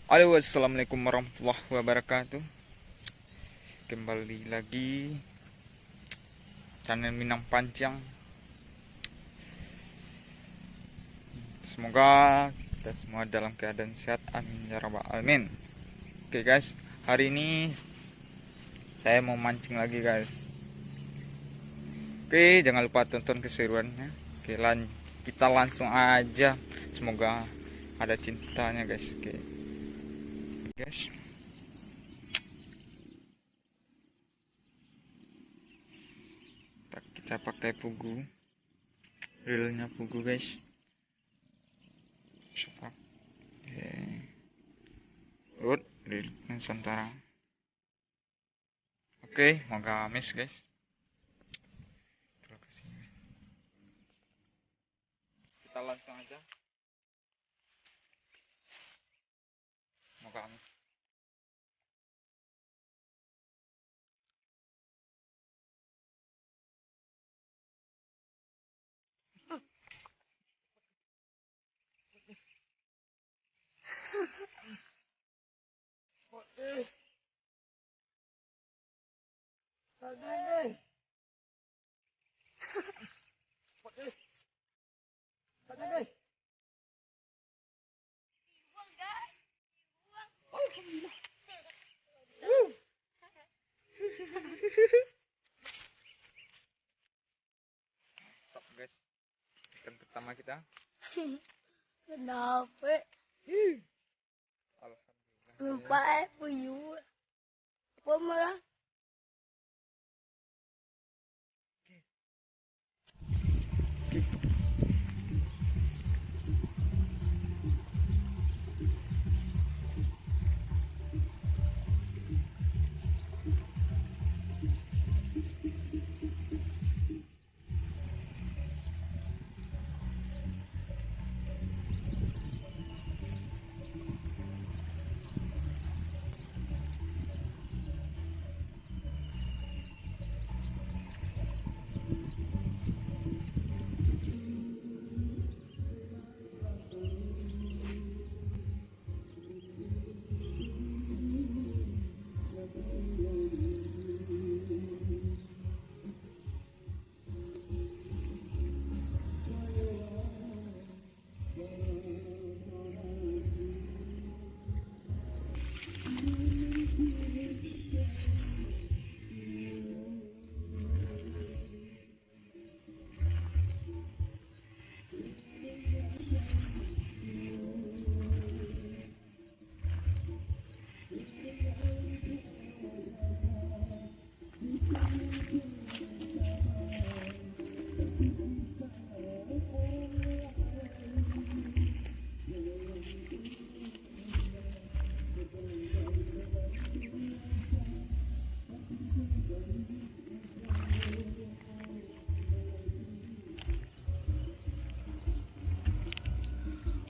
Halo, assalamualaikum warahmatullahi wabarakatuh. Kembali lagi channel Minang Panjang. Semoga kita semua dalam keadaan sehat, amin ya rabbal alamin. Oke guys, hari ini saya mau mancing lagi guys. Oke, jangan lupa tonton keseruannya. Oke, kita langsung aja. Semoga ada cintanya guys. Oke guys, kita pakai pugu, reelnya pugu guys. Sepak. Oke. Good, reel Nusantara. Oke, mau gamis guys. Kita langsung aja. Mau gamis. Stop guys. Ikan pertama kita. Kenapa? Alhamdulillah. Lupa puyuh. Apa malah?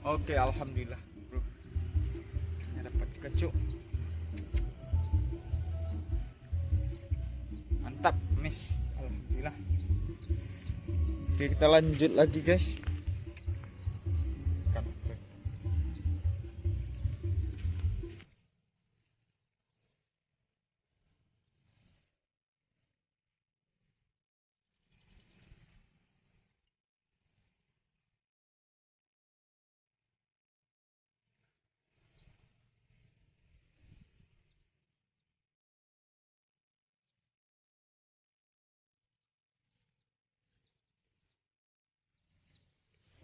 Oke, alhamdulillah bro. Ini dapat kecuk. Mantap, miss. Alhamdulillah. Oke, kita lanjut lagi guys.